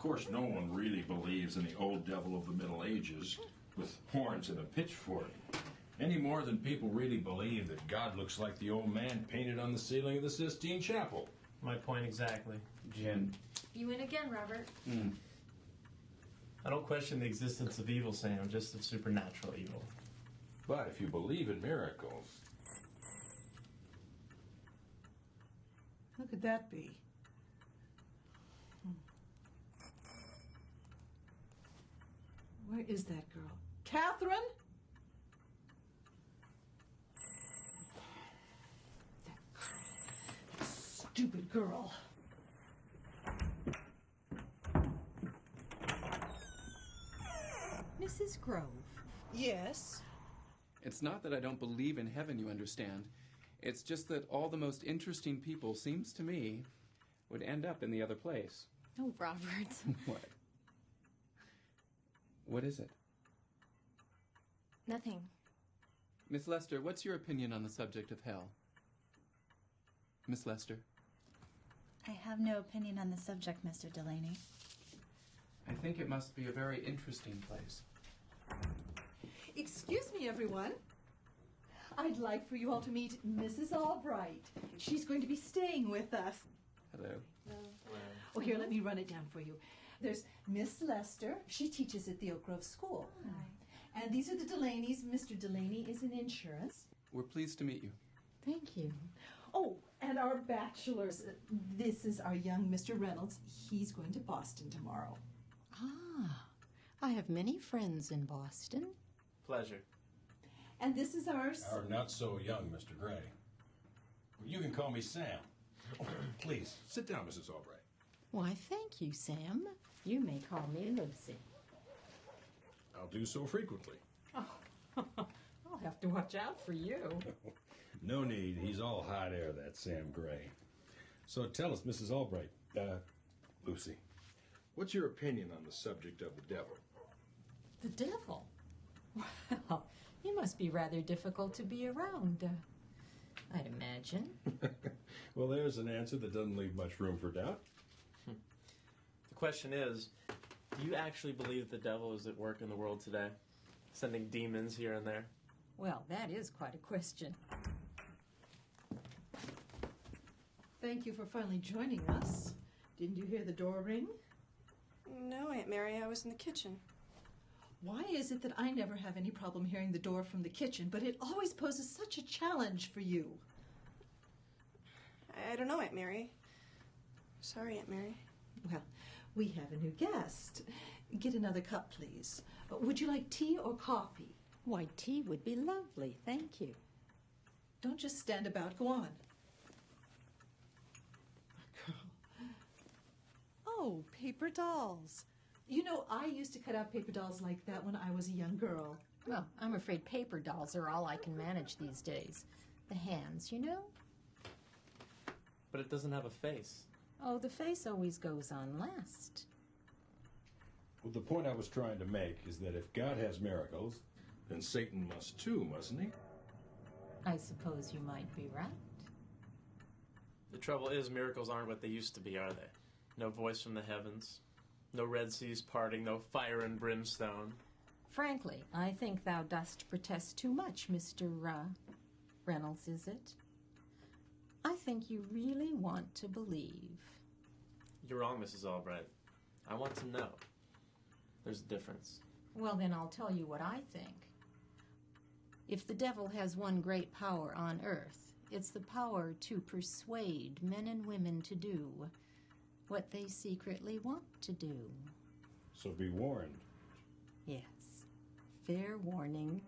course, no one really believes in the old devil of the Middle Ages with horns and a pitchfork, any more than people really believe that God looks like the old man painted on the ceiling of the Sistine Chapel. My point exactly. Jen. You win again, Robert. I don't question the existence of evil, Sam, just of supernatural evil. But if you believe in miracles... How could that be? Where is that girl? Catherine? That stupid girl. Mrs. Grove. Yes? It's not that I don't believe in heaven, you understand. It's just that all the most interesting people, seems to me, would end up in the other place. Oh, Robert. What? What is it? Nothing. Miss Lester, what's your opinion on the subject of hell? Miss Lester? I have no opinion on the subject, Mr. Delaney. I think it must be a very interesting place. Excuse me, everyone. I'd like for you all to meet Mrs. Albright. She's going to be staying with us. Hello. Oh, here, let me run it down for you. There's Miss Lester. She teaches at the Oak Grove School. Hi. And these are the Delaneys. Mr. Delaney is in insurance. We're pleased to meet you. Thank you. Oh, and our bachelors. This is our young Mr. Reynolds. He's going to Boston tomorrow. Ah, I have many friends in Boston. Pleasure. And this is ours. Our not-so-young Mr. Gray. You can call me Sam. Please, sit down, Mrs. Albright. Why, thank you, Sam. You may call me Lucy. I'll do so frequently. I'll have to watch out for you. No need. He's all hot air, that Sam Gray. So tell us, Mrs. Albright, Lucy, what's your opinion on the subject of the devil? The devil? Well, he must be rather difficult to be around, I'd imagine. Well, there's an answer that doesn't leave much room for doubt. The question is, do you actually believe the devil is at work in the world today? Sending demons here and there? Well, that is quite a question. Thank you for finally joining us. Didn't you hear the door ring? No, Aunt Mary, I was in the kitchen. Why is it that I never have any problem hearing the door from the kitchen, but it always poses such a challenge for you? I don't know, Aunt Mary. Sorry, Aunt Mary. Well, we have a new guest. Get another cup, please. Would you like tea or coffee? Why, tea would be lovely, thank you. Don't just stand about. Go on. Girl. Oh, paper dolls. You know, I used to cut out paper dolls like that when I was a young girl. Well, I'm afraid paper dolls are all I can manage these days. The hands, you know? But it doesn't have a face. Oh, the face always goes on last. Well, the point I was trying to make is that if God has miracles, then Satan must too, mustn't he? I suppose you might be right. The trouble is, miracles aren't what they used to be, are they? No voice from the heavens, no Red Seas parting, no fire and brimstone. Frankly, I think thou dost protest too much, Mr. Reynolds, is it? I think you really want to believe. You're wrong, Mrs. Albright. I want to know. There's a difference. Well, then I'll tell you what I think. If the devil has one great power on earth, it's the power to persuade men and women to do what they secretly want to do. So be warned. Yes. Fair warning.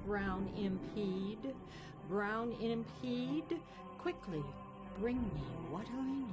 Brown impede, brown impede, quickly bring me what I need.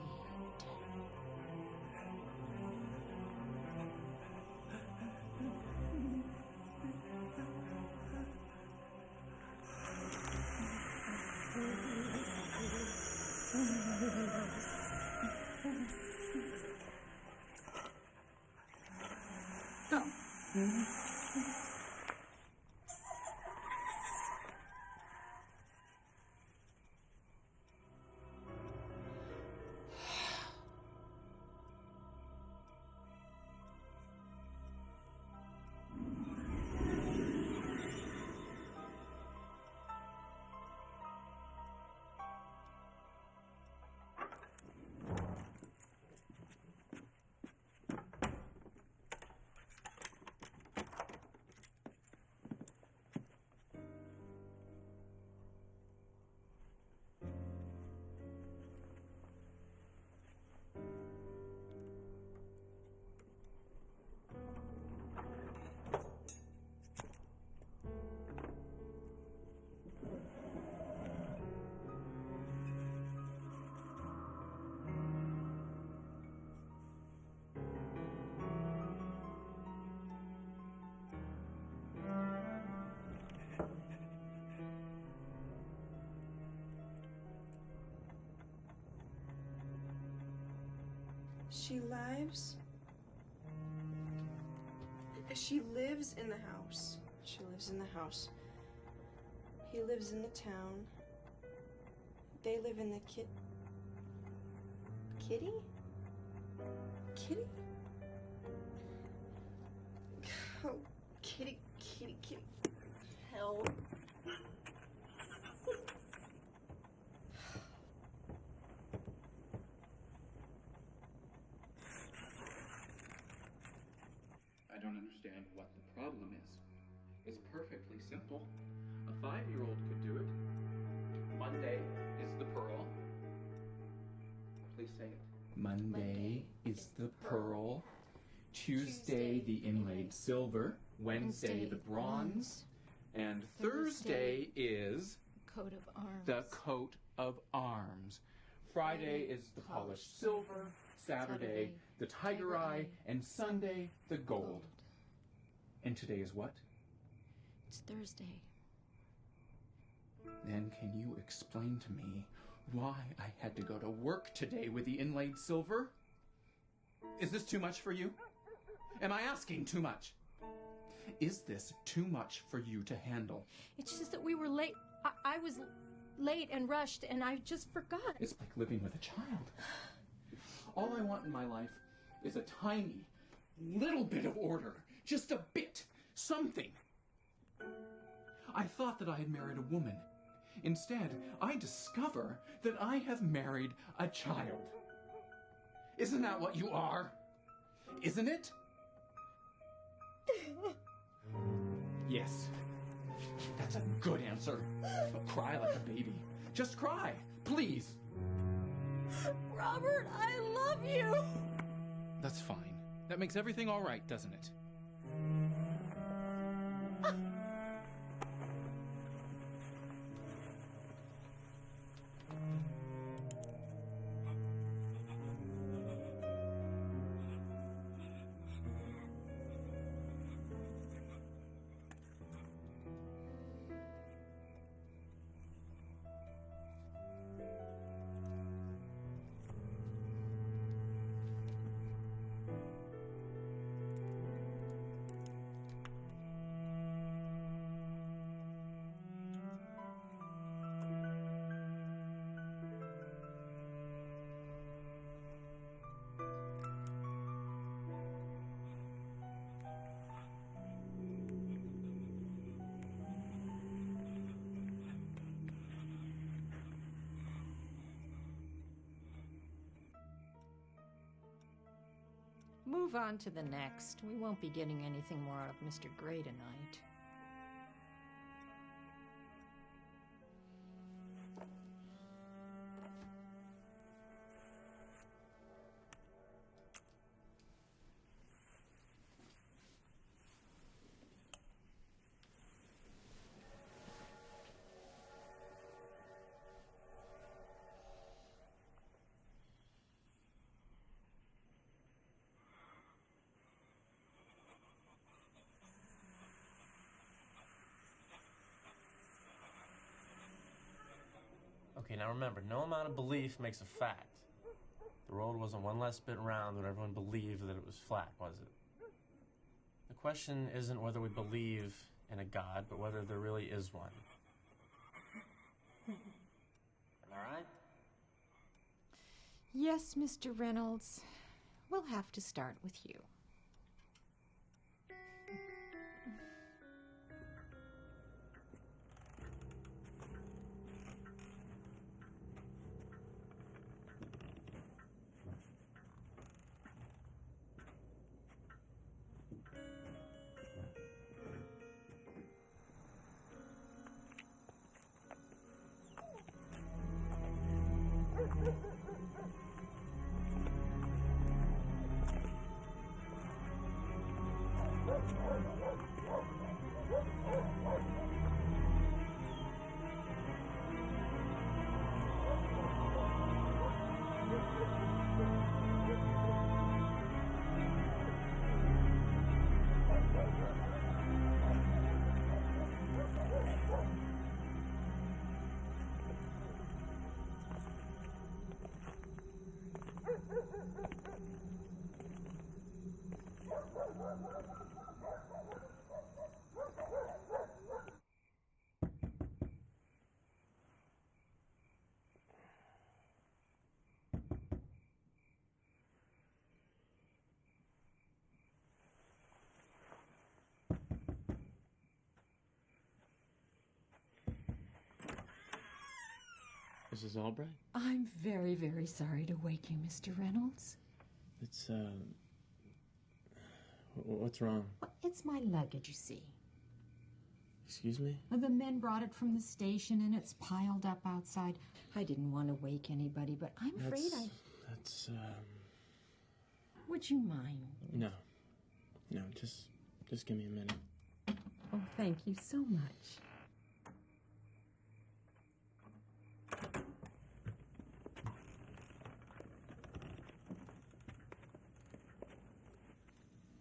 She lives. She lives in the house. She lives in the house. He lives in the town. They live in the kitty? Kitty? Oh, kitty. Hell. I don't understand what the problem is. It's perfectly simple. A 5-year-old could do it. Monday is the pearl. Please say it. Monday is the pearl. Tuesday the inlaid silver. Wednesday the bronze. And Thursday is Coat of arms. the coat of arms. Friday is the polished silver. Saturday the tiger eye. And Sunday the gold. And today is what? It's Thursday. Then can you explain to me why I had to go to work today with the inlaid silver? Is this too much for you? Am I asking too much? Is this too much for you to handle? It's just that we were late. I was late and rushed, and I just forgot. It's like living with a child. All I want in my life is a tiny, little bit of order. Just a bit. Something. I thought that I had married a woman. Instead, I discover that I have married a child. Isn't that what you are? Isn't it? Yes. That's a good answer. But cry like a baby. Just cry, please. Robert, I love you. That's fine. That makes everything all right, doesn't it? Move on to the next. We won't be getting anything more out of Mr. Gray tonight. Okay, now remember, no amount of belief makes a fact. The world wasn't one less bit round when everyone believed that it was flat, was it? The question isn't whether we believe in a God, but whether there really is one. Am I right? Yes, Mr. Reynolds. We'll have to start with you. Mrs. Albright? I'm very, very sorry to wake you, Mr. Reynolds. It's, what's wrong? It's my luggage, you see. Excuse me? The men brought it from the station and it's piled up outside. I didn't want to wake anybody, but I'm afraid That's, Would you mind? No. No, just give me a minute. Oh, thank you so much.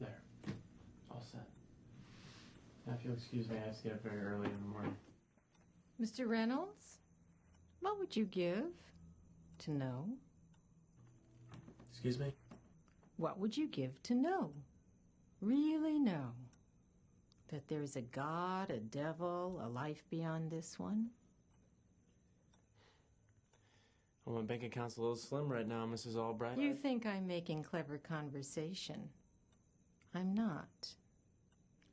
There. All set. Now, if you'll excuse me, I have to get up very early in the morning. Mr. Reynolds, what would you give to know? Excuse me? What would you give to know? Really know that there's a God, a devil, a life beyond this one? Well, my bank account's a little slim right now, Mrs. Albright. You think I'm making clever conversation. I'm not.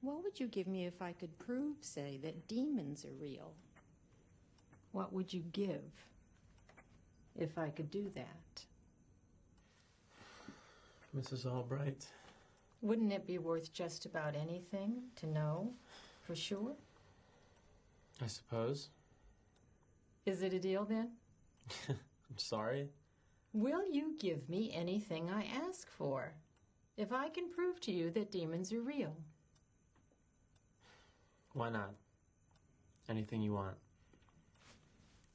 What would you give me if I could prove, say, that demons are real? What would you give if I could do that? Mrs. Albright? Wouldn't it be worth just about anything to know for sure? I suppose. Is it a deal then? I'm sorry. Will you give me anything I ask for if I can prove to you that demons are real? Why not? Anything you want.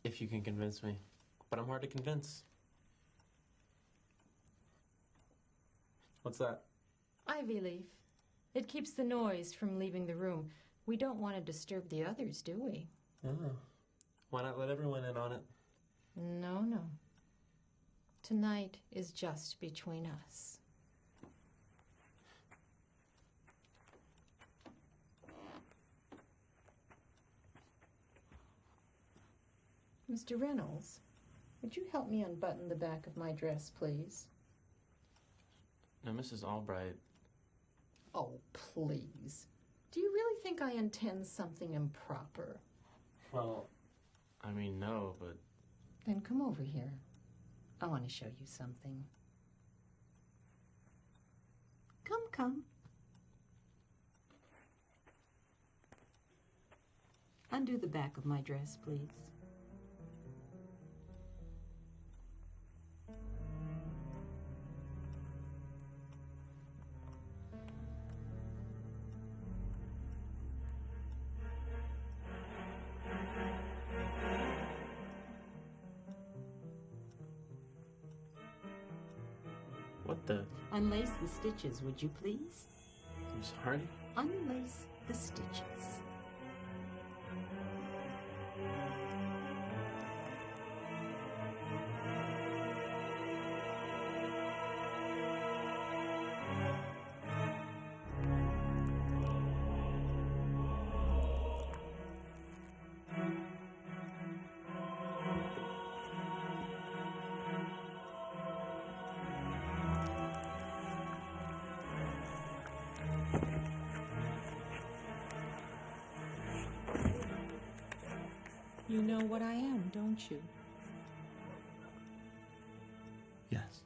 If you can convince me. But I'm hard to convince. What's that? Ivy leaf. It keeps the noise from leaving the room. We don't want to disturb the others, do we? Oh. Why not let everyone in on it? No, no. Tonight is just between us. Mr. Reynolds, would you help me unbutton the back of my dress, please? Now, Mrs. Albright... Oh, please. Do you really think I intend something improper? Well, I mean, no, but... Then come over here. I want to show you something. Come. Undo the back of my dress, please. What the... Unlace the stitches, would you please? I'm sorry? Unlace the stitches. You know what I am, don't you? Yes.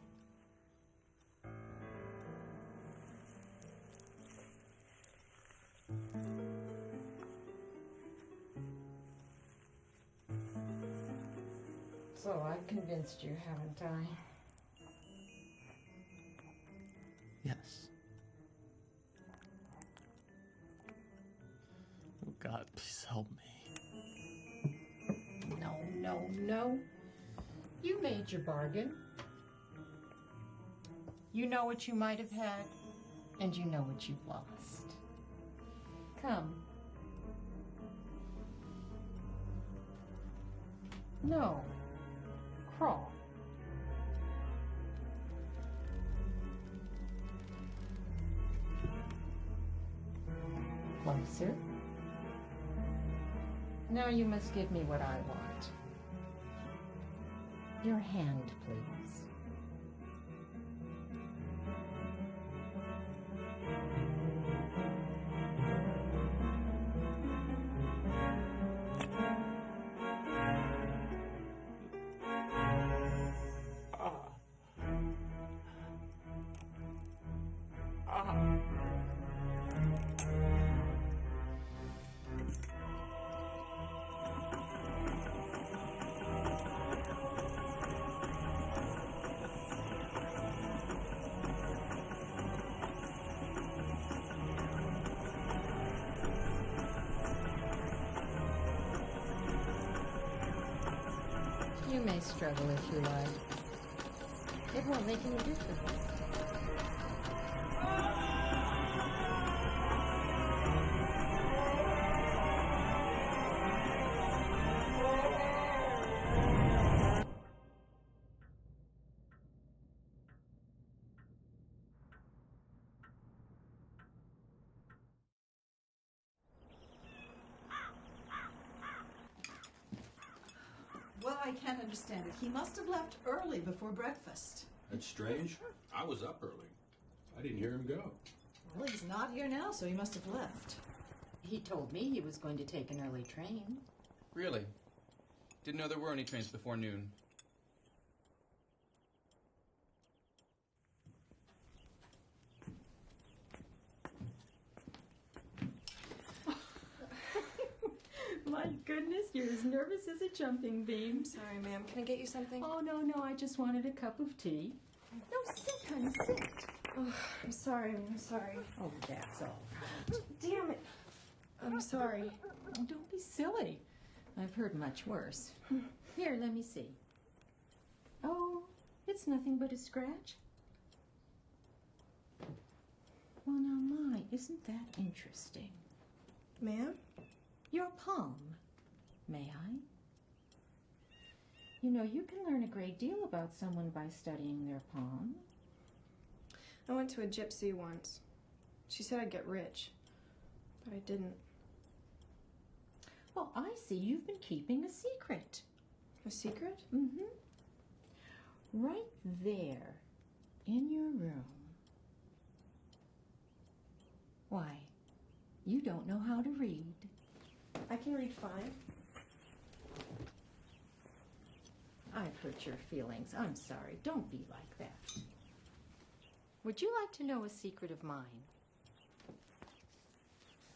So I've convinced you, haven't I? Yes. Oh God, please help me. No. You made your bargain. You know what you might have had, and you know what you've lost. Come. No. Crawl. Closer. Now you must give me what I want. Your hand, please. You may struggle if you like. It won't make any difference. Well, I can't understand it. He must have left early before breakfast. That's strange. I was up early. I didn't hear him go. Well, he's not here now, so he must have left. He told me he was going to take an early train. Really? Didn't know there were any trains before noon. My goodness, you're as nervous as a jumping beam. Sorry, ma'am. Can I get you something? Oh, no, I just wanted a cup of tea. No, sit, honey, sit. Oh, I'm sorry. Oh, that's all right. Damn it. I'm sorry. Oh, don't be silly. I've heard much worse. Here, let me see. Oh, it's nothing but a scratch. Well, now, my, isn't that interesting? Ma'am? Your palm, may I? You know, you can learn a great deal about someone by studying their palm. I went to a gypsy once. She said I'd get rich, but I didn't. Well, I see you've been keeping a secret. A secret? Mm-hmm. Right there, in your room. Why, you don't know how to read. I can read fine. I've hurt your feelings. I'm sorry. Don't be like that. Would you like to know a secret of mine?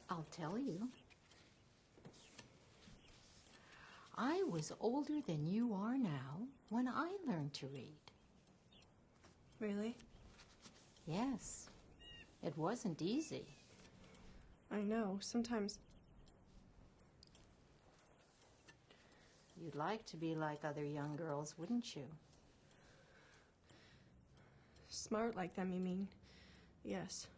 I'll tell you. I was older than you are now when I learned to read. Really? Yes. It wasn't easy. I know. Sometimes. You'd like to be like other young girls, wouldn't you? Smart like them, you mean? Yes.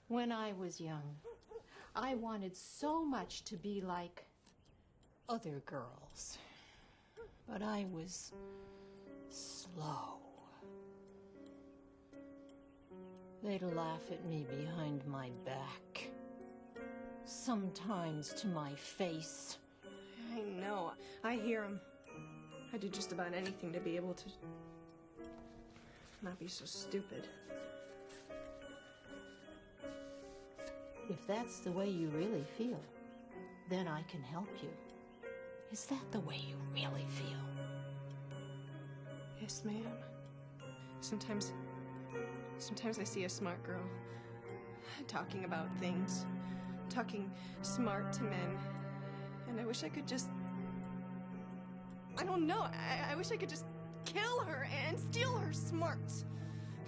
When I was young, I wanted so much to be like other girls. But I was slow. They'd laugh at me behind my back. Sometimes to my face. I know. I hear him. I do just about anything to be able to not be so stupid. If that's the way you really feel, then I can help you. Is that the way you really feel? Yes, ma'am. Sometimes I see a smart girl talking about things, talking smart to men, and I wish I could just, I don't know, I wish I could just kill her and steal her smarts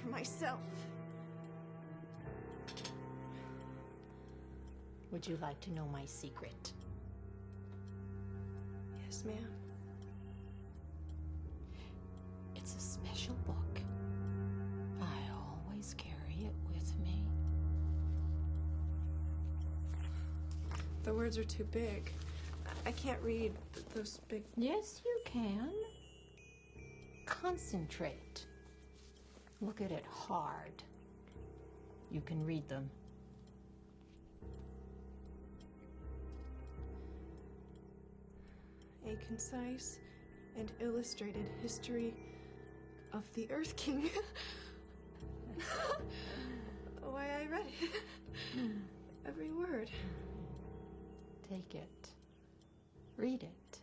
for myself. Would you like to know my secret? Yes, ma'am. It's a special book. I always carry it with me. The words are too big. I can't read those big... Yes, you can. Concentrate. Look at it hard. You can read them. A concise and illustrated history of the Earth King. Why, I read it. Every word. Take it. Read it.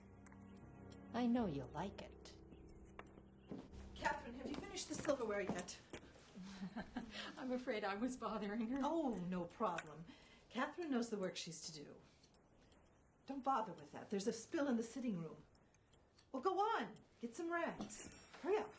I know you'll like it. Catherine, have you finished the silverware yet? I'm afraid I was bothering her. Oh, no problem. Catherine knows the work she's to do. Don't bother with that. There's a spill in the sitting room. Well, go on. Get some rags. Hurry up.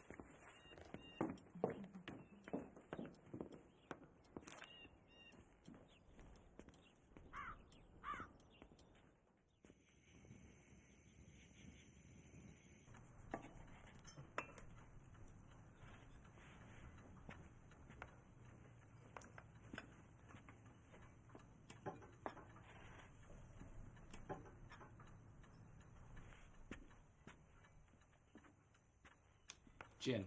Gin.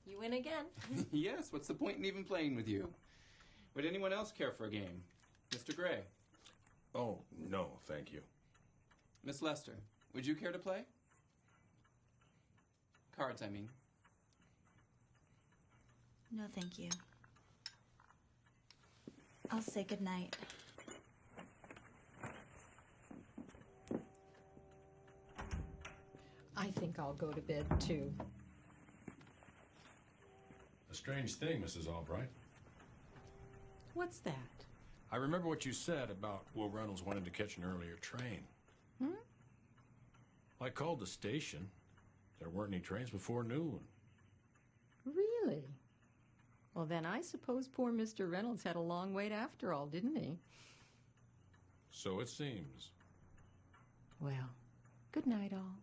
You win again. Yes, what's the point in even playing with you? Would anyone else care for a game? Mr. Gray? Oh, no, thank you. Miss Lester, would you care to play? Cards, I mean. No, thank you. I'll say goodnight. I think I'll go to bed, too. A strange thing, Mrs. Albright. What's that? I remember what you said about Will Reynolds wanting to catch an earlier train. I called the station. There weren't any trains before noon. Really? Well, then I suppose poor Mr. Reynolds had a long wait after all, didn't he? So it seems. Well, good night, all.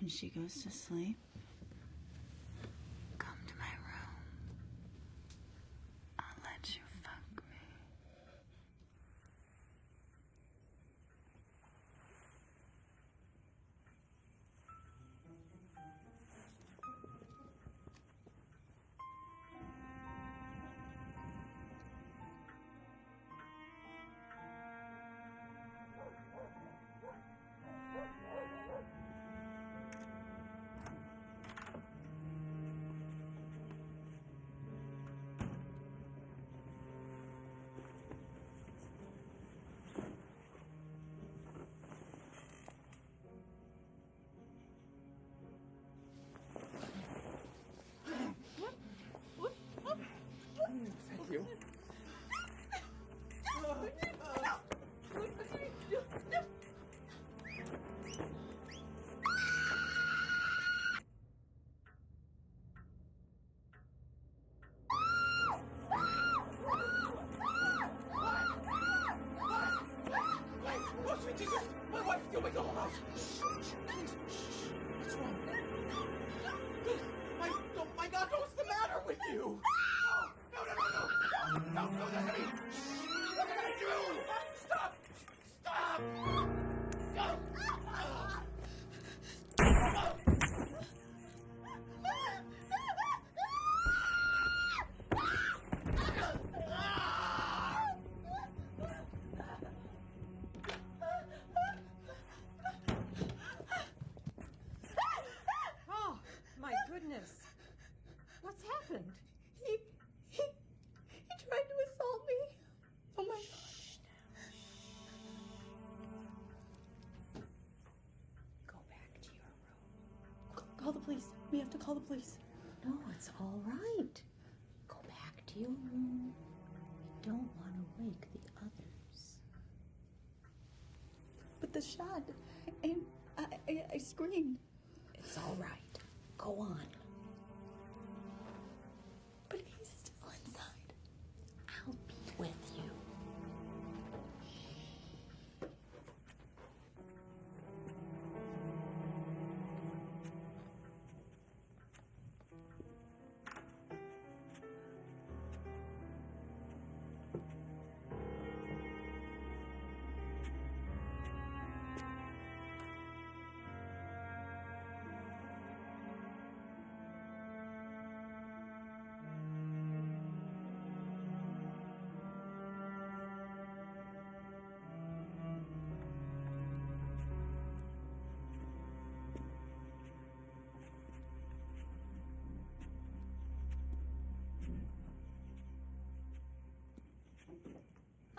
When she goes to sleep, come to my room. I'll let you fuck me. Thank you. Oh, sweet Jesus! My wife! You'll make the whole house! Shh, please. Shh. What's wrong? Oh my God! What's the matter with you? No! No, listen to me! Shh. What did I do? Stop! Oh, my goodness. What's happened? He tried to assault me. Oh my. Go back to your room. Call the police. We have to call the police. No, it's all right. Go back to your room. We don't want to wake the others. But the shot, and I screamed. It's all right. Go on. But he's still inside. I'll be with you.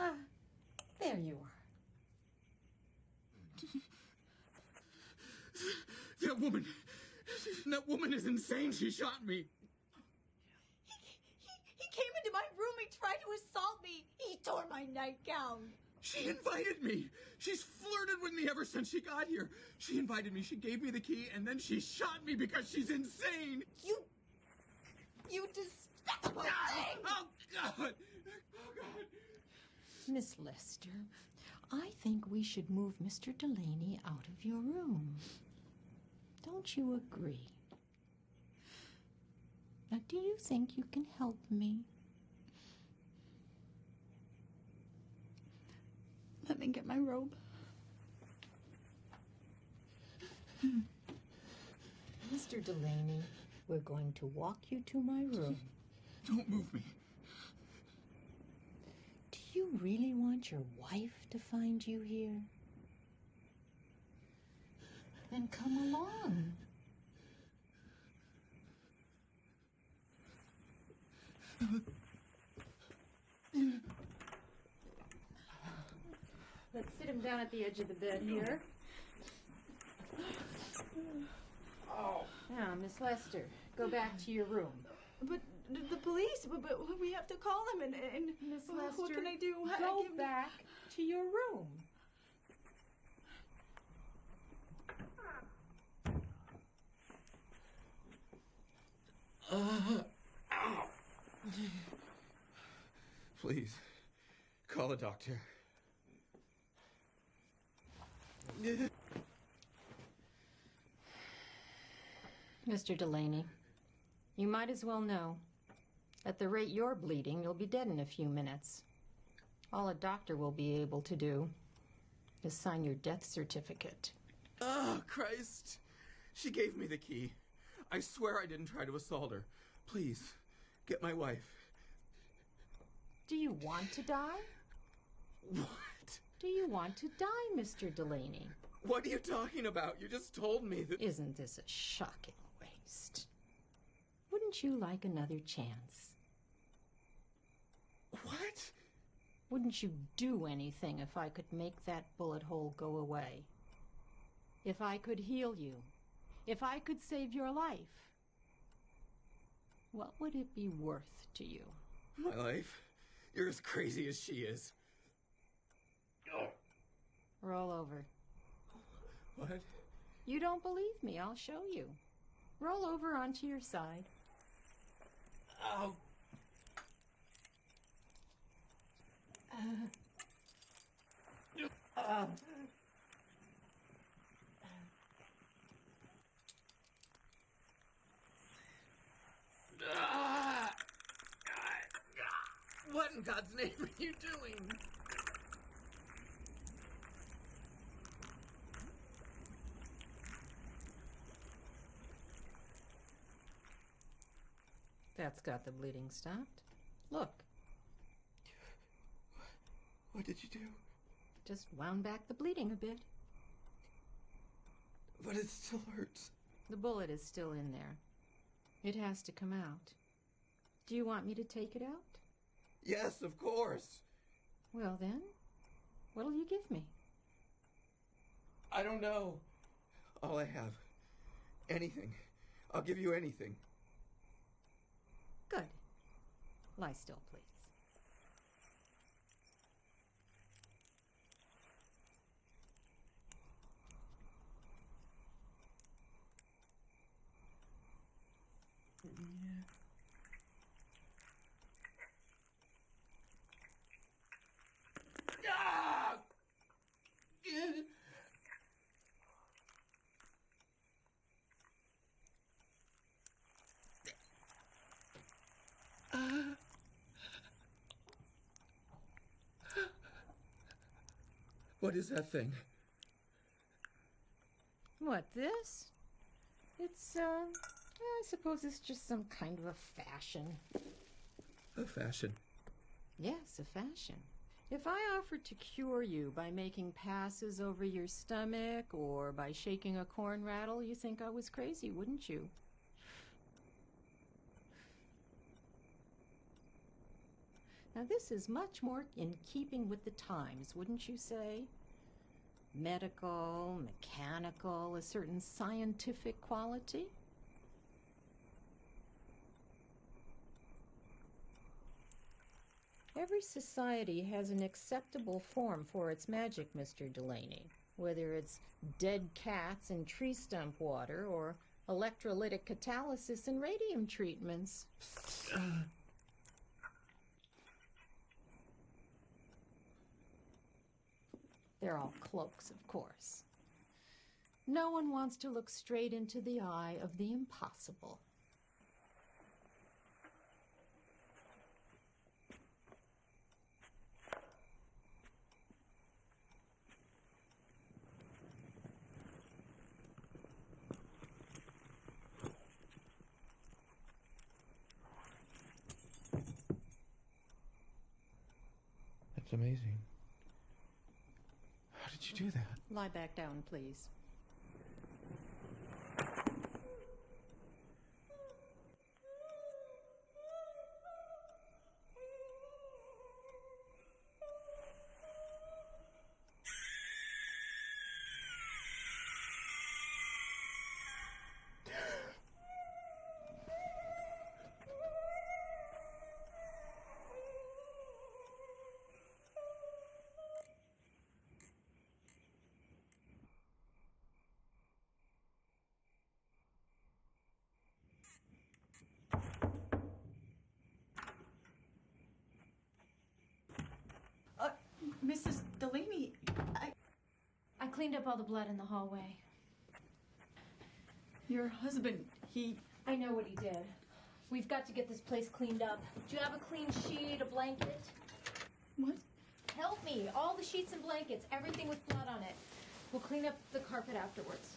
Ah, there you are. That woman is insane. She shot me. He came into my room. He tried to assault me. He tore my nightgown. She invited me. She's flirted with me ever since she got here. She invited me. She gave me the key, and then she shot me because she's insane. You despicable thing! Oh, God. Oh, God. Miss Lester, I think we should move Mr. Delaney out of your room. Don't you agree? Now, do you think you can help me? Let me get my robe. Mr. Delaney, we're going to walk you to my room. Don't move me. Do you really want your wife to find you here? Then come along. Let's sit him down at the edge of the bed here. Now, Miss Lester, go back to your room. But the police, but we have to call them and Miss Lester, what can I do? go back to your room. Please, call a doctor. Mr. Delaney, you might as well know. At the rate you're bleeding, you'll be dead in a few minutes. All a doctor will be able to do is sign your death certificate. Oh, Christ. She gave me the key. I swear I didn't try to assault her. Please, get my wife. Do you want to die? What? Do you want to die, Mr. Delaney? What are you talking about? You just told me that... Isn't this a shocking waste? Wouldn't you like another chance? What? Wouldn't you do anything if I could make that bullet hole go away? If I could heal you? If I could save your life? What would it be worth to you? My life? You're as crazy as she is. Roll over. What? You don't believe me, I'll show you. Roll over onto your side. Oh. What in God's name are you doing? That's got the bleeding stopped. Look. What did you do? Just wound back the bleeding a bit. But it still hurts. The bullet is still in there. It has to come out. Do you want me to take it out? Yes, of course. Well then, what'll you give me? I don't know. All I have. Anything. I'll give you anything. Good. Lie still, please. What is that thing? What, this? It's, I suppose it's just some kind of a fashion. A fashion? Yes, a fashion. If I offered to cure you by making passes over your stomach or by shaking a corn rattle, you think I was crazy, wouldn't you? Now this is much more in keeping with the times, wouldn't you say? Medical, mechanical, a certain scientific quality. Every society has an acceptable form for its magic, Mr. Delaney. Whether it's dead cats in tree stump water or electrolytic catalysis and radium treatments. They're all cloaks, of course. No one wants to look straight into the eye of the impossible. That's amazing. How did you do that? Lie back down, please. Mrs. Delaney, I cleaned up all the blood in the hallway. your husband, I know what he did. We've got to get this place cleaned up. Do you have a clean sheet, a blanket? What? Help me. All the sheets and blankets, everything with blood on it. We'll clean up the carpet afterwards.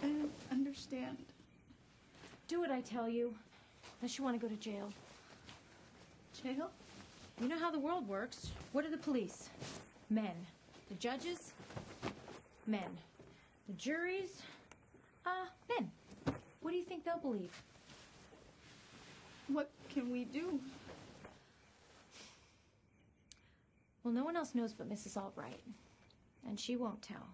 I don't understand. Do what I tell you, unless you want to go to jail. Jail? You know how the world works. What are the police? Men. The judges? Men. The juries? Men. What do you think they'll believe? What can we do? Well, no one else knows but Mrs. Albright. And she won't tell.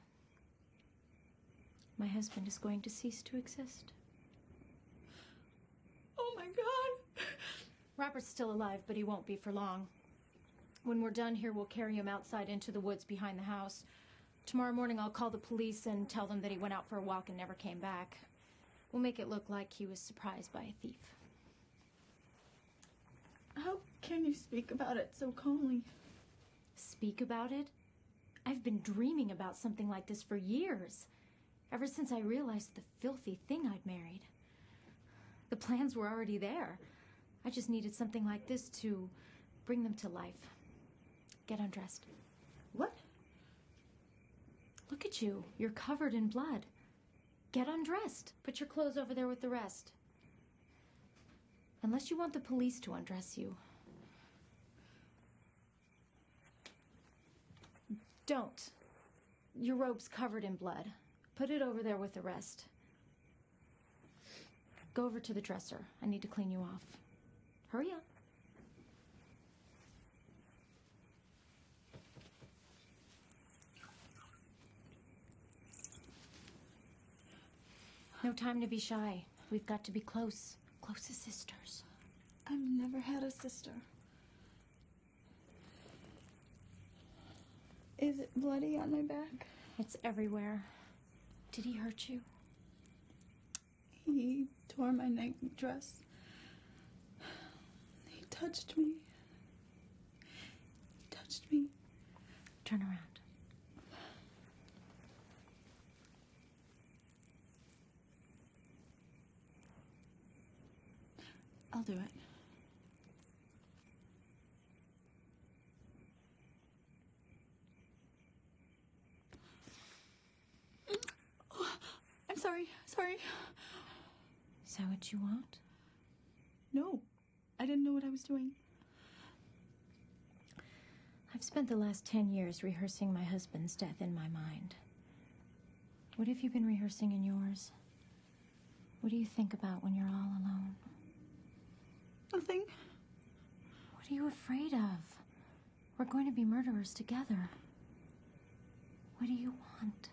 My husband is going to cease to exist. Oh my God! Robert's still alive, but he won't be for long. When we're done here, we'll carry him outside into the woods behind the house. Tomorrow morning, I'll call the police and tell them that he went out for a walk and never came back. We'll make it look like he was surprised by a thief. How can you speak about it so calmly? Speak about it? I've been dreaming about something like this for years. Ever since I realized the filthy thing I'd married. The plans were already there. I just needed something like this to bring them to life. Get undressed. What? Look at you. You're covered in blood. Get undressed. Put your clothes over there with the rest. Unless you want the police to undress you. Don't. Your robe's covered in blood. Put it over there with the rest. Go over to the dresser. I need to clean you off. Hurry up. No time to be shy. We've got to be close. Close as sisters. I've never had a sister. Is it bloody on my back? It's everywhere. Did he hurt you? He tore my night dress. He touched me. He touched me. Turn around. I'll do it. Oh, I'm sorry. Sorry. Is that what you want? No. I didn't know what I was doing. I've spent the last 10 years rehearsing my husband's death in my mind. What have you been rehearsing in yours? What do you think about when you're all alone? Nothing. What are you afraid of? We're going to be murderers together. What do you want?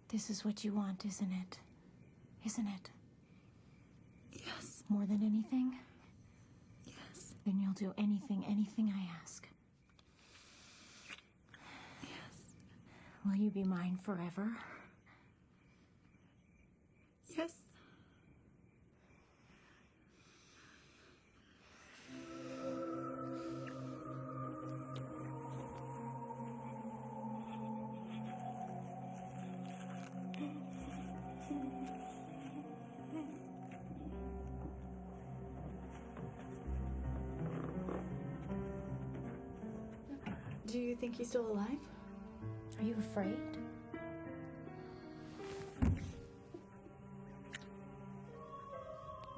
This is what you want, isn't it? Isn't it? Yes. More than anything? Yes. Then you'll do anything I ask. Yes. Will you be mine forever? Yes. Do you think he's still alive? Are you afraid?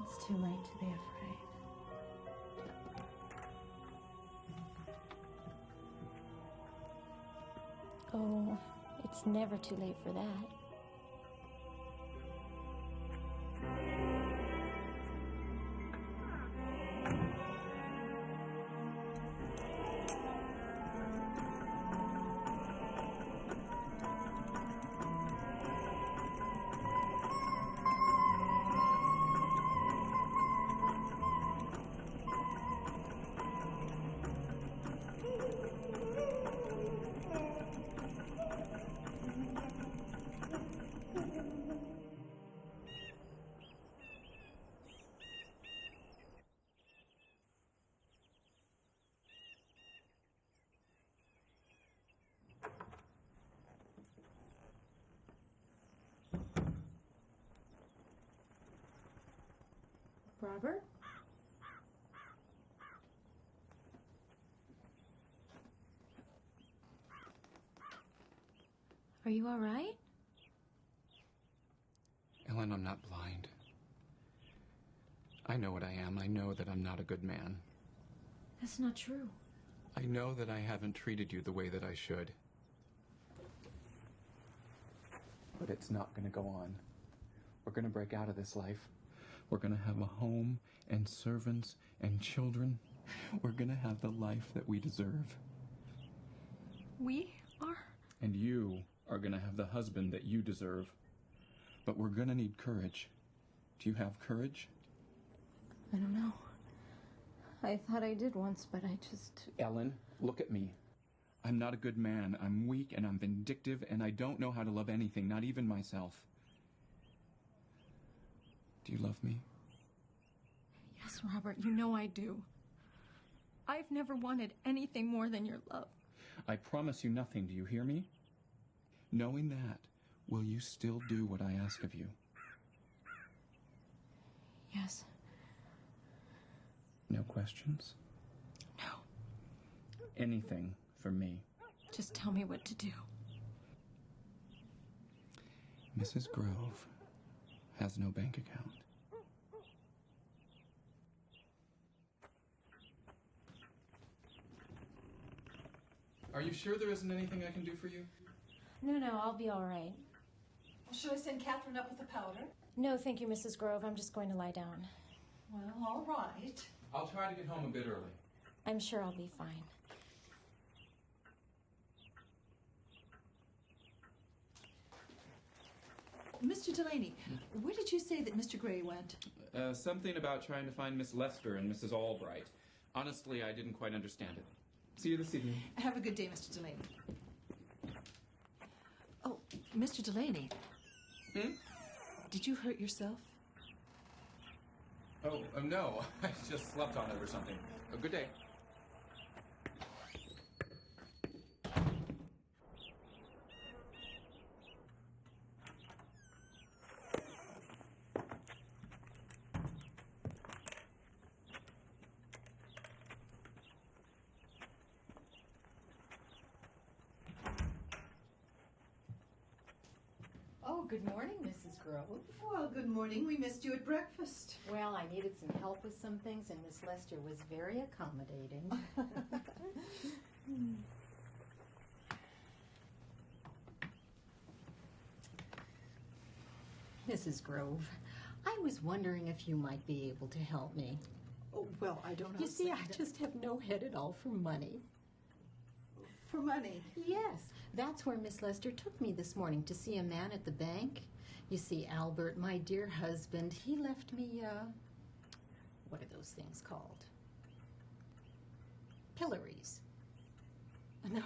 It's too late to be afraid. Oh, it's never too late for that. Robert? Are you all right? Ellen, I'm not blind. I know what I am. I know that I'm not a good man. That's not true. I know that I haven't treated you the way that I should. But it's not going to go on. We're going to break out of this life. We're going to have a home and servants and children. We're going to have the life that we deserve. We are? And you are going to have the husband that you deserve. But we're going to need courage. Do you have courage? I don't know. I thought I did once, but I just... Ellen, look at me. I'm not a good man. I'm weak and I'm vindictive and I don't know how to love anything, not even myself. Do you love me? Yes, Robert, you know I do. I've never wanted anything more than your love. I promise you nothing, do you hear me? Knowing that, will you still do what I ask of you? Yes. No questions? No. Anything for me. Just tell me what to do. Mrs. Grove has no bank account. Are you sure there isn't anything I can do for you? No, I'll be all right. Should I send Catherine up with the powder? No, thank you, Mrs. Grove. I'm just going to lie down. Well, all right. I'll try to get home a bit early. I'm sure I'll be fine. Mr. Delaney, where did you say that Mr. Gray went? Something about trying to find Miss Lester and Mrs. Albright. Honestly, I didn't quite understand it. See you this evening. Have a good day, Mr. Delaney. Oh, Mr. Delaney. Did you hurt yourself? Oh, no. I just slept on it or something. A good day. Oh, good morning, Mrs. Grove. Well, good morning. We missed you at breakfast. Well, I needed some help with some things, and Miss Lester was very accommodating. Mrs. Grove, I was wondering if you might be able to help me. Oh, well, I don't know. You see, I just have no head at all for money. For money? Yes, that's where Miss Lester took me this morning to see a man at the bank. You see, Albert, my dear husband, he left me, what are those things called? Pillories. No,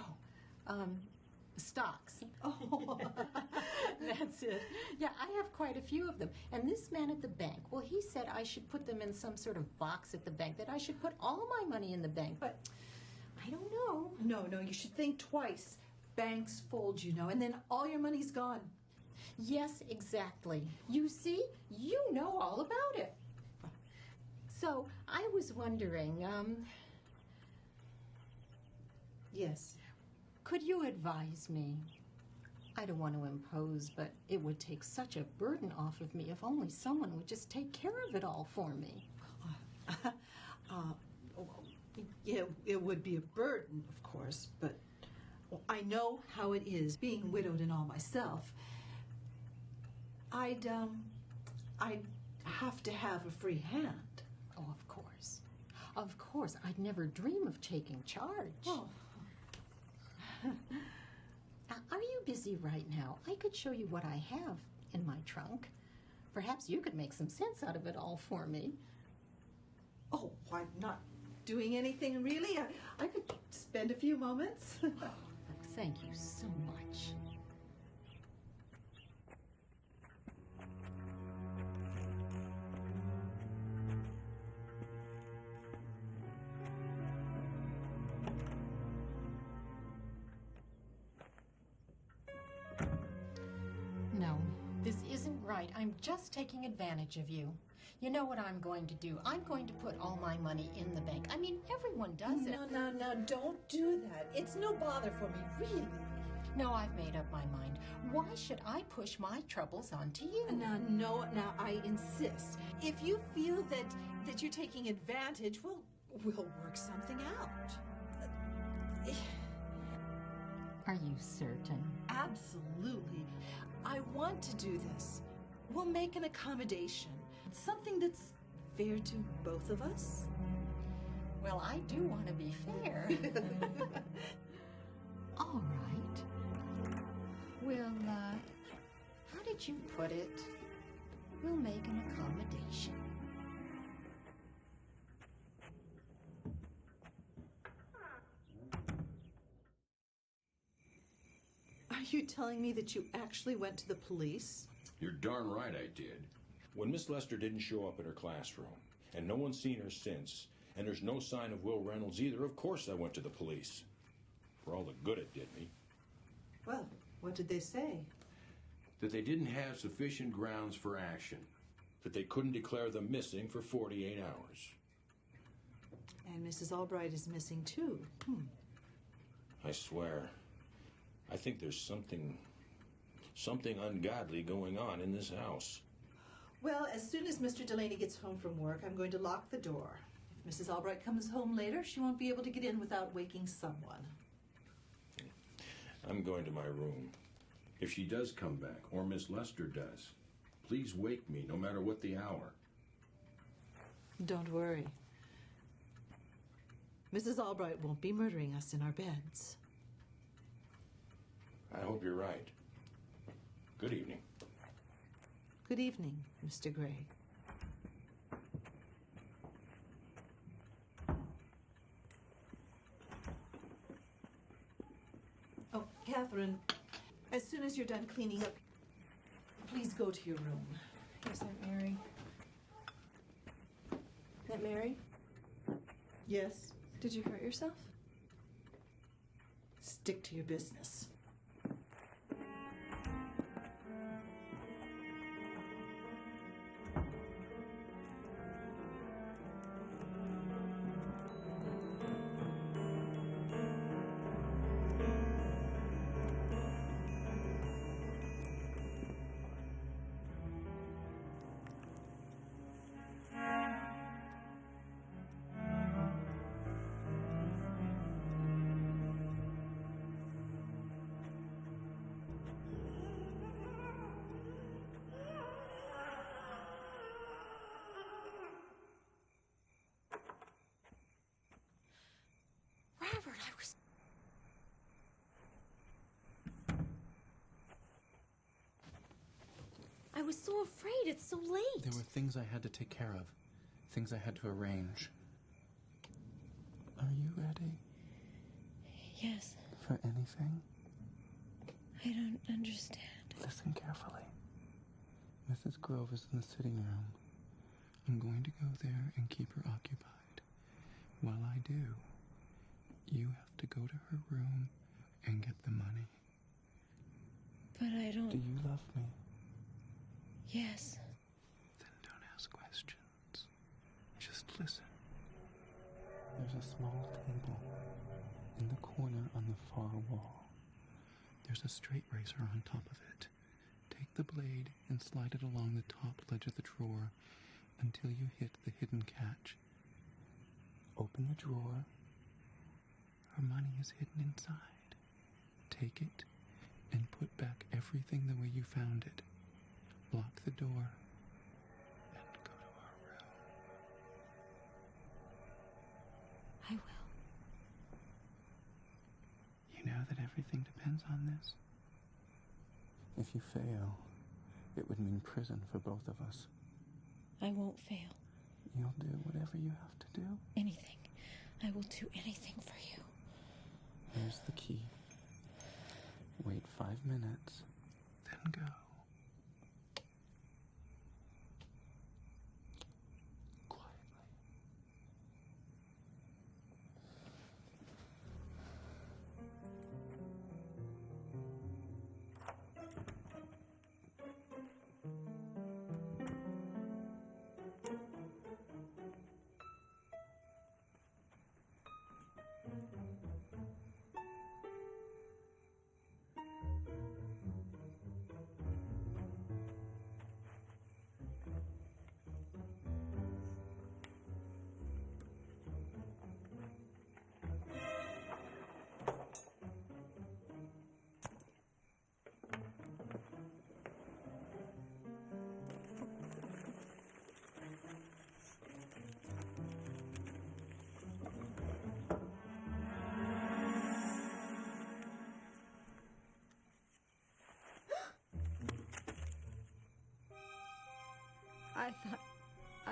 stocks. Oh, That's it. Yeah, I have quite a few of them. And this man at the bank, well, he said I should put them in some sort of box at the bank, that I should put all my money in the bank, but I don't know. No, you should think twice. Banks fold, you know, and then all your money's gone. Yes, exactly. You see, you know all about it. So, I was wondering, Yes. could you advise me? I don't want to impose, but it would take such a burden off of me if only someone would just take care of it all for me. Yeah, it would be a burden, of course, but I know how it is being widowed and all myself. I'd have to have a free hand. Oh, of course. Of course, I'd never dream of taking charge. Oh. Are you busy right now? I could show you what I have in my trunk. Perhaps you could make some sense out of it all for me. Oh, I'm not doing anything really. I could spend a few moments. Thank you so much. No, this isn't right. I'm just taking advantage of you. You know what I'm going to do? I'm going to put all my money in the bank. I mean, everyone does it. No, don't do that. It's no bother for me, really. No, I've made up my mind. Why should I push my troubles onto you? Now, I insist. If you feel that you're taking advantage, we'll work something out. Are you certain? Absolutely. I want to do this. We'll make an accommodation. Something that's fair to both of us. Well, I do want to be fair. All right. Well, how did you put it? We'll make an accommodation. Are you telling me that you actually went to the police? You're darn right I did. When Miss Lester didn't show up at her classroom, and no one's seen her since, and there's no sign of Will Reynolds either, of course I went to the police. For all the good it did me. Well, what did they say? That they didn't have sufficient grounds for action. That they couldn't declare them missing for 48 hours. And Mrs. Albright is missing too. I swear, I think there's something ungodly going on in this house. Well, as soon as Mr. Delaney gets home from work, I'm going to lock the door. If Mrs. Albright comes home later, she won't be able to get in without waking someone. I'm going to my room. If she does come back, or Miss Lester does, please wake me, no matter what the hour. Don't worry. Mrs. Albright won't be murdering us in our beds. I hope you're right. Good evening. Good evening, Mr. Gray. Oh, Catherine, as soon as you're done cleaning up, please go to your room. Yes, Aunt Mary. Aunt Mary, Yes? did you hurt yourself? Stick to your business. Robert, I was so afraid. It's so late. There were things I had to take care of, things I had to arrange. Are you ready? Yes. For anything? I don't understand. Listen carefully. Mrs. Grove is in the sitting room. I'm going to go there and keep her occupied. While I do, you have to go to her room and get the money. But I don't... Do you love me? Yes. Then don't ask questions. Just listen. There's a small table in the corner on the far wall. There's a straight razor on top of it. Take the blade and slide it along the top ledge of the drawer until you hit the hidden catch. Open the drawer. Her money is hidden inside. Take it and put back everything the way you found it. Lock the door and go to our room. I will. You know that everything depends on this? If you fail, it would mean prison for both of us. I won't fail. You'll do whatever you have to do. Anything. I will do anything for you. Here's the key. Wait 5 minutes, then go.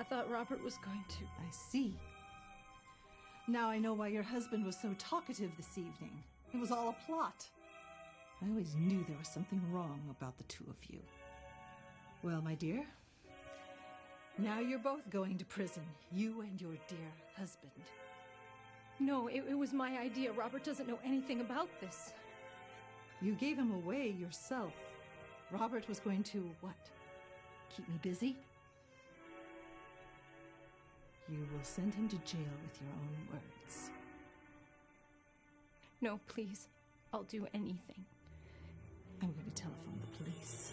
I thought Robert was going to. I see. Now I know why your husband was so talkative this evening. It was all a plot. I always knew there was something wrong about the two of you. Well, my dear, now you're both going to prison, you and your dear husband. No, it was my idea. Robert doesn't know anything about this. You gave him away yourself. Robert was going to, what? Keep me busy? You will send him to jail with your own words. No, please. I'll do anything. I'm going to telephone the police.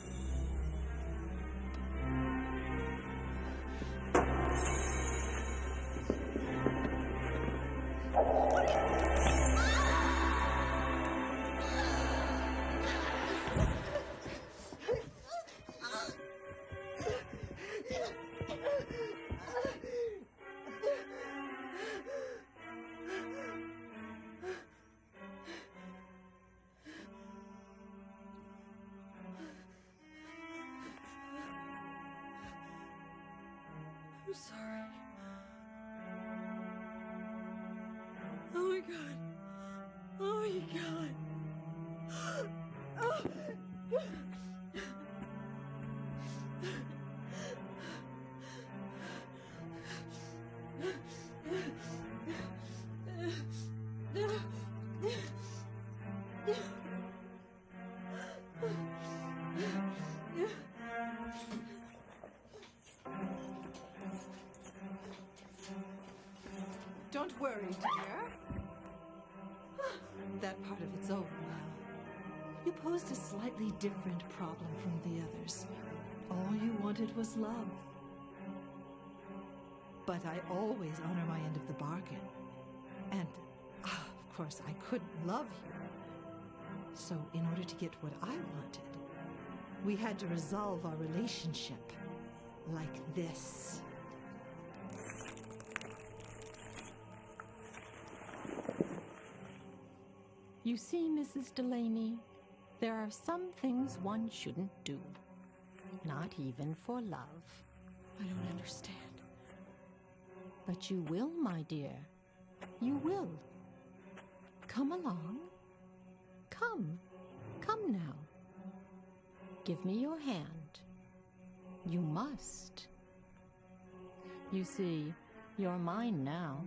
I'm sorry. Oh my God. Oh my God. Oh. Don't worry, dear. That part of it's over now. You posed a slightly different problem from the others. All you wanted was love. But I always honor my end of the bargain. And, of course, I couldn't love you. So, in order to get what I wanted, we had to resolve our relationship like this. You see, Mrs. Delaney, there are some things one shouldn't do. Not even for love. I don't understand. But you will, my dear. You will. Come along. Come. Come now. Give me your hand. You must. You see, you're mine now.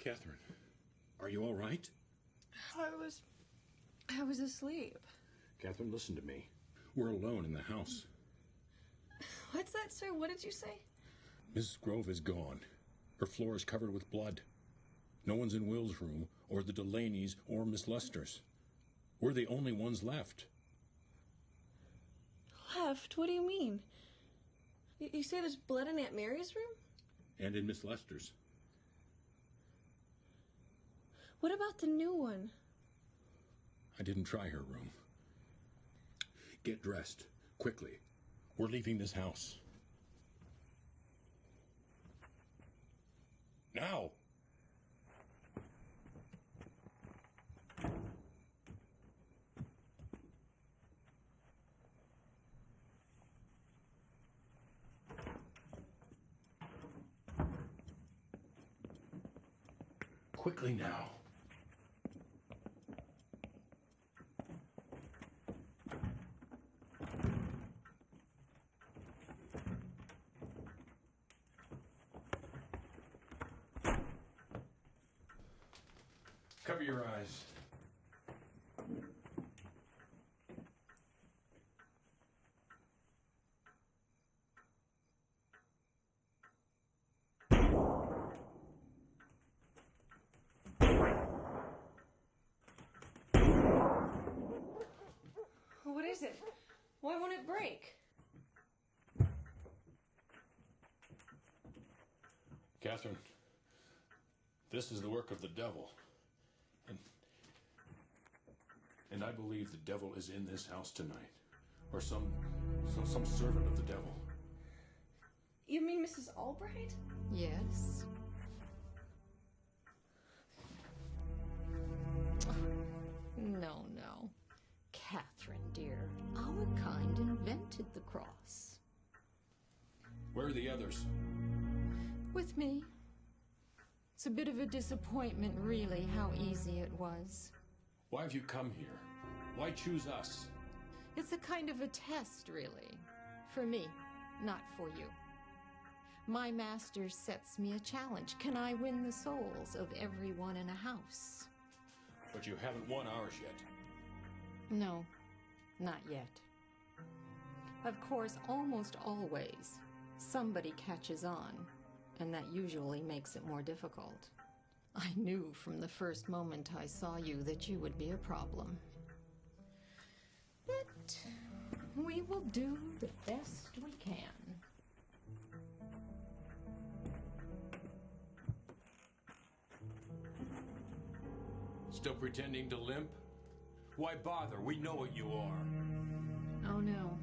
Catherine, are you all right? I was asleep. Catherine, listen to me. We're alone in the house. What's that, sir? What did you say? Mrs. Grove is gone. Her floor is covered with blood. No one's in Will's room, or the Delaney's, or Miss Lester's. We're the only ones left. Left? What do you mean? You say there's blood in Aunt Mary's room? And in Miss Lester's. What about the new one? I didn't try her room. Get dressed, quickly. We're leaving this house. Now! Quickly now. Cover your eyes. is it? Why won't it break? Catherine, this is the work of the devil. And I believe the devil is in this house tonight. Or some servant of the devil. You mean Mrs. Albright? Yes. No. Catherine, dear, our kind invented the cross. Where are the others? With me. It's a bit of a disappointment, really, how easy it was. Why have you come here? Why choose us? It's a kind of a test, really. For me, not for you. My master sets me a challenge. Can I win the souls of everyone in a house? But you haven't won ours yet. No, not yet. Of course, almost always, somebody catches on, and that usually makes it more difficult. I knew from the first moment I saw you that you would be a problem. But we will do the best we can. Still pretending to limp? Why bother? We know what you are. Oh no.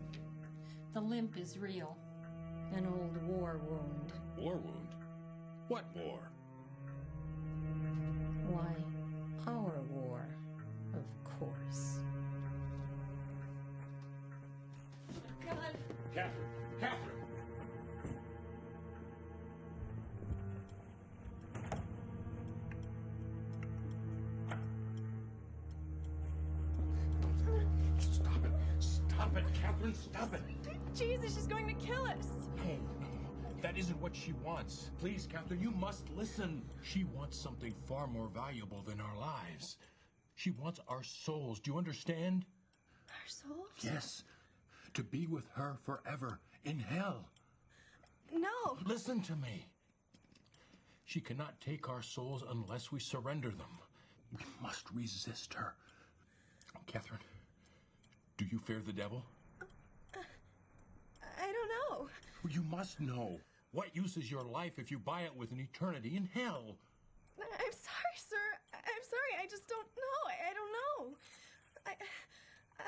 The limp is real. An old war wound. War wound? What war? Why, our war, of course. God. Catherine! Stop it, Catherine, stop it! Jesus, she's going to kill us! No, that isn't what she wants. Please, Catherine, you must listen. She wants something far more valuable than our lives. She wants our souls. Do you understand? Our souls? Yes. To be with her forever in hell. No! Listen to me. She cannot take our souls unless we surrender them. We must resist her. Catherine, do you fear the devil? I don't know. You must know. What use is your life if you buy it with an eternity in hell? I'm sorry, sir. I'm sorry. I just don't know. I don't know.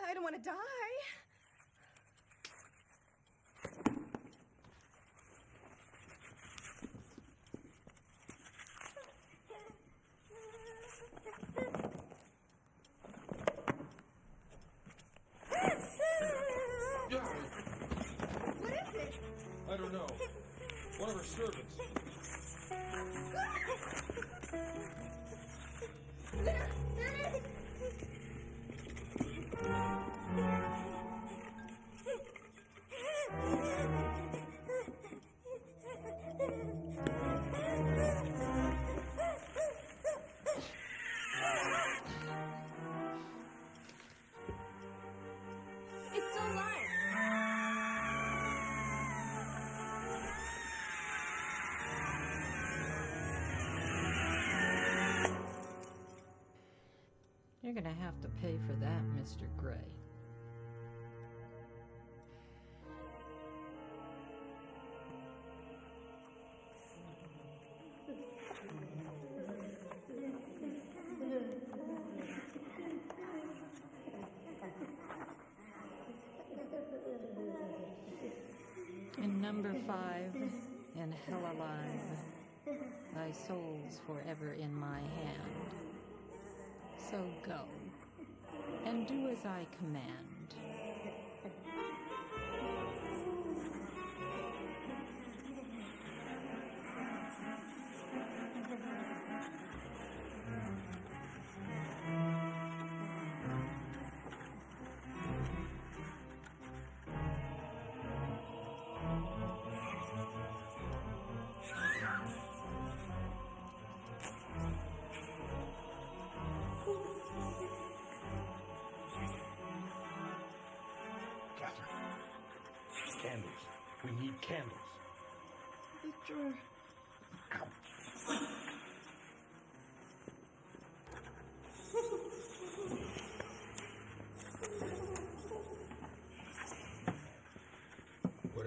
I don't want to die. What is it? I don't know. One of her servants. There it is! It's still alive! You're gonna have to pay for that, Mr. Gray. In number 5, in hell alive, thy soul's forever in my hand. So go, and do as I command. Candles. We need candles. The drawer.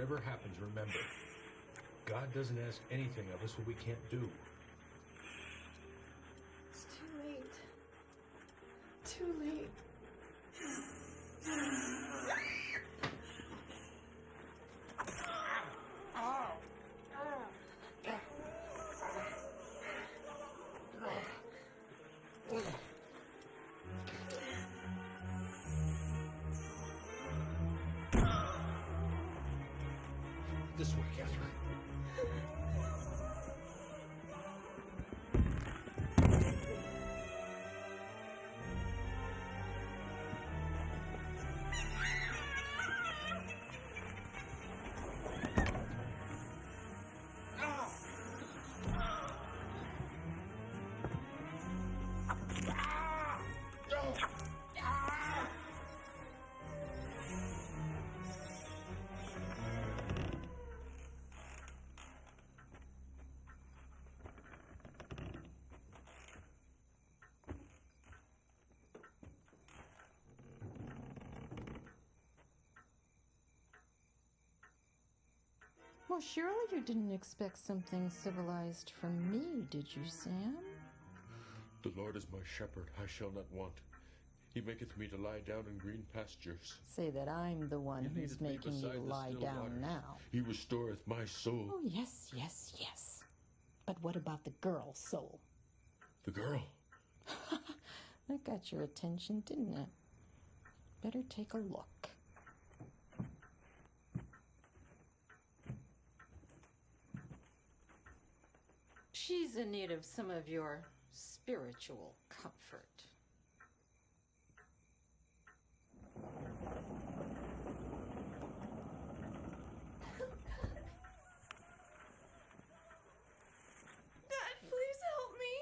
whatever happens, remember, God doesn't ask anything of us what we can't do. It's too late. Too late. This way, Catherine. Well, surely you didn't expect something civilized from me, did you, Sam? The Lord is my shepherd, I shall not want. He maketh me to lie down in green pastures. Say that I'm the one He who's leadeth me making you beside the lie still down waters. now. He restoreth my soul. Oh, yes, yes, yes. But what about the girl's soul? The girl? That got your attention, didn't it? Better take a look. She's in need of some of your spiritual comfort. Dad, please help me.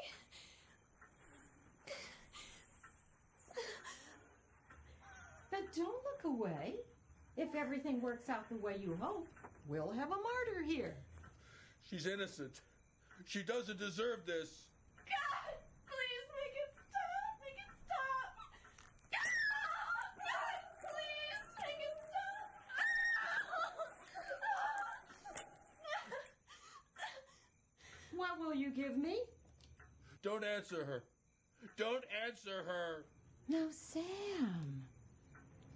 But don't look away. If everything works out the way you hope, we'll have a martyr here. She's innocent. She doesn't deserve this. God, please make it stop. Make it stop. God, please make it stop. What will you give me? Don't answer her. Don't answer her. Now, Sam,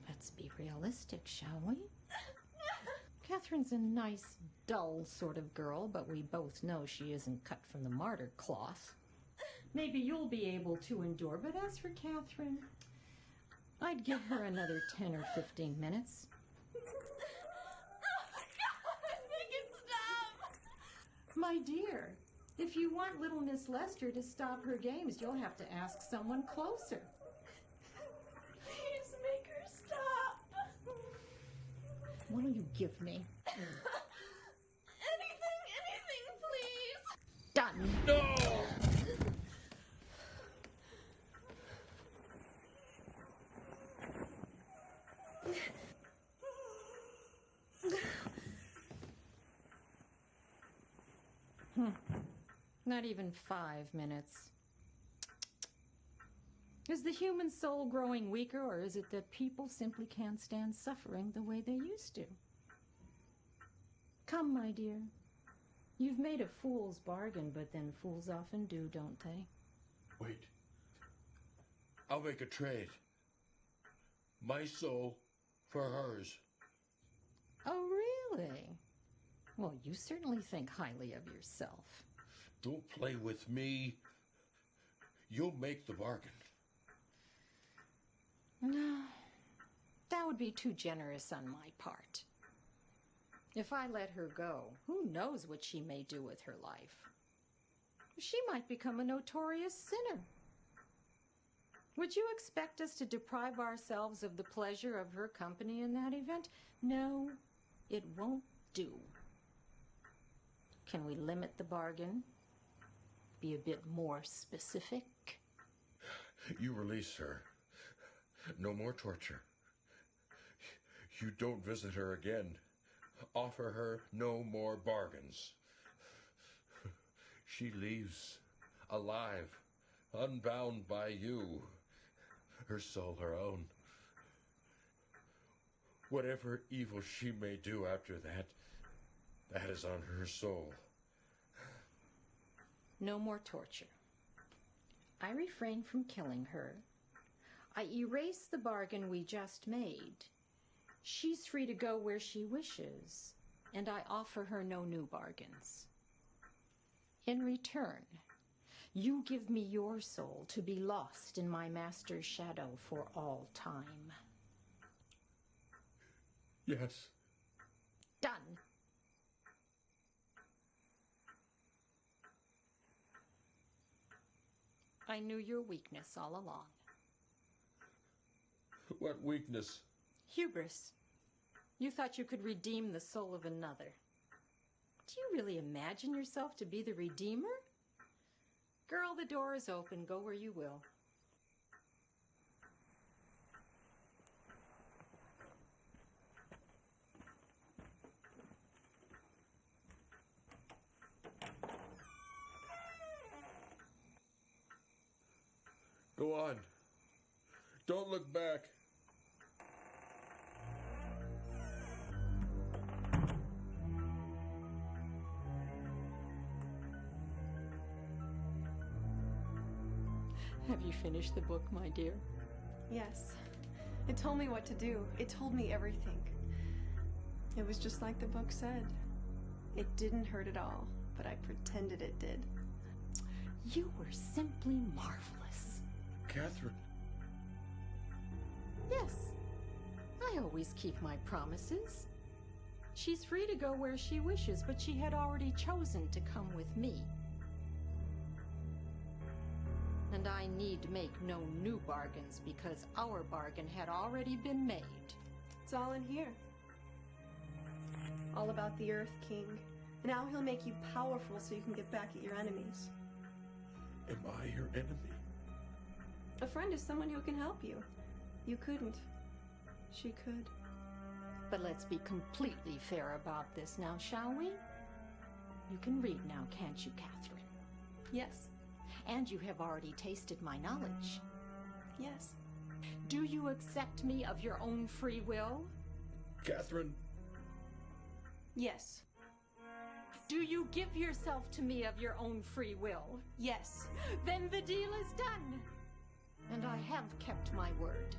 let's be realistic, shall we? Catherine's a nice, dull sort of girl, but we both know she isn't cut from the martyr cloth. Maybe you'll be able to endure, but as for Catherine, I'd give her another 10 or 15 minutes. Oh, God, make it stop. My dear, if you want little Miss Lester to stop her games, you'll have to ask someone closer. Please make her stop. What'll you give me? Anything, please. Done. No! Not even 5 minutes. Is the human soul growing weaker, or is it that people simply can't stand suffering the way they used to? Come, my dear. You've made a fool's bargain, but then fools often do, don't they? Wait. I'll make a trade. My soul for hers. Oh, really? Well, you certainly think highly of yourself. Don't play with me. You'll make the bargain. No, that would be too generous on my part. If I let her go, who knows what she may do with her life? She might become a notorious sinner. Would you expect us to deprive ourselves of the pleasure of her company in that event? No, it won't do. Can we limit the bargain? Be a bit more specific? You release her. No more torture. You don't visit her again. Offer her no more bargains. She leaves, alive, unbound by you. Her soul her own. Whatever evil she may do after that, that is on her soul. No more torture. I refrain from killing her. I erase the bargain we just made. She's free to go where she wishes, and I offer her no new bargains. In return, you give me your soul to be lost in my master's shadow for all time. Yes. Done. I knew your weakness all along. What weakness? Hubris. You thought you could redeem the soul of another. Do you really imagine yourself to be the redeemer? Girl, the door is open. Go where you will. Go on. Don't look back. Have you finished the book, my dear? Yes. It told me what to do. It told me everything. It was just like the book said. It didn't hurt at all, but I pretended it did. You were simply marvelous. Catherine. Yes. I always keep my promises. She's free to go where she wishes, but she had already chosen to come with me. And I need make no new bargains because our bargain had already been made. It's all in here. All about the Earth King. Now he'll make you powerful so you can get back at your enemies. Am I your enemy? A friend is someone who can help you. You couldn't. She could. But let's be completely fair about this now, shall we? You can read now, can't you, Catherine? Yes. And you have already tasted my knowledge. Yes. Do you accept me of your own free will? Catherine. Yes. Do you give yourself to me of your own free will? Yes. Then the deal is done. And I have kept my word.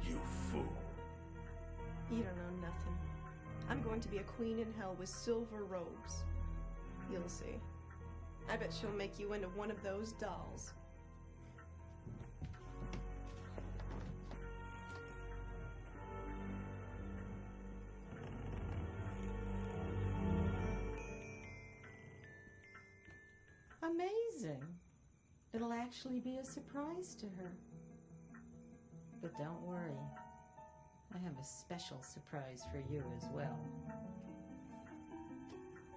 You fool. You don't know nothing. I'm going to be a queen in hell with silver robes. You'll see. I bet she'll make you into one of those dolls. Amazing. It'll actually be a surprise to her. But don't worry. I have a special surprise for you as well.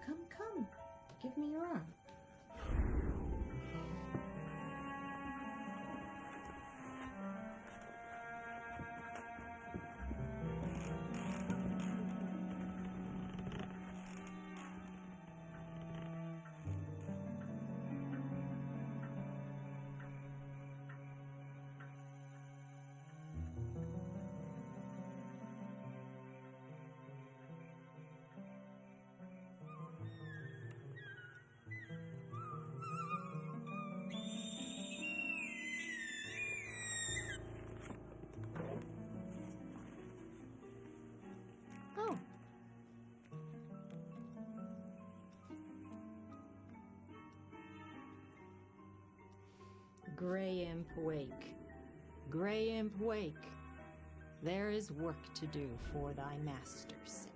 Come, come. Give me your arm. Oh. Grey Imp, wake. Grey Imp, wake. There is work to do for thy master's sake.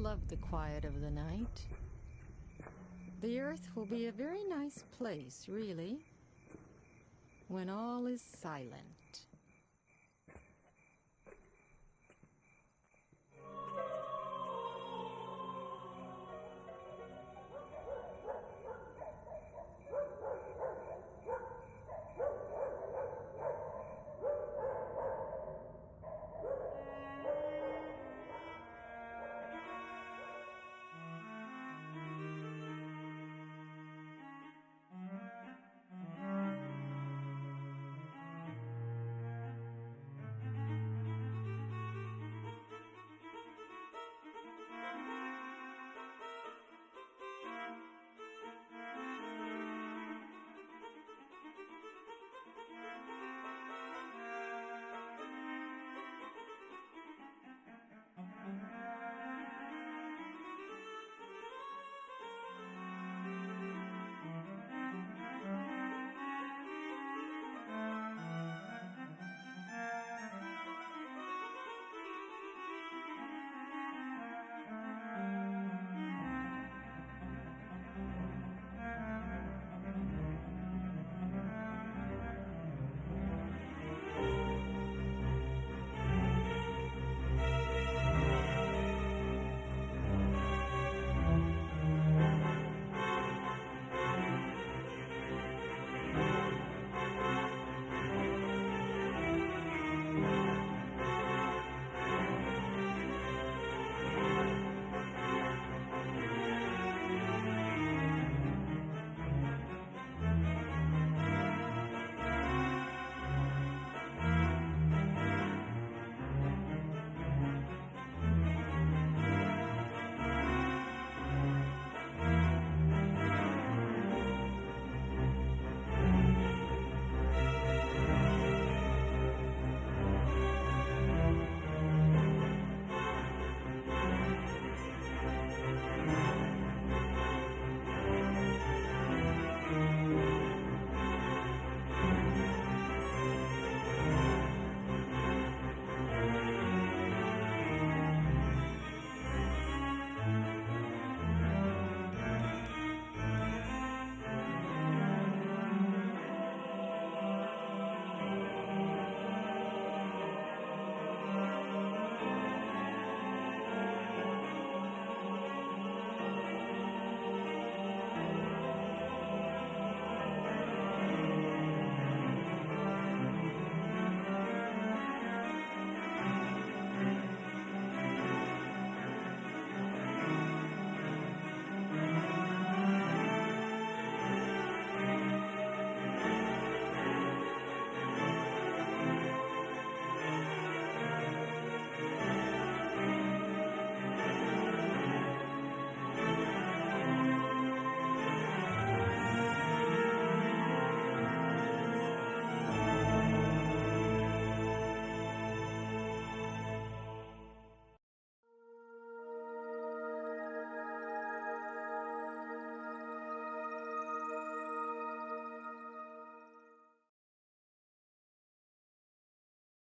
love the quiet of the night. The earth will be a very nice place, really, when all is silent.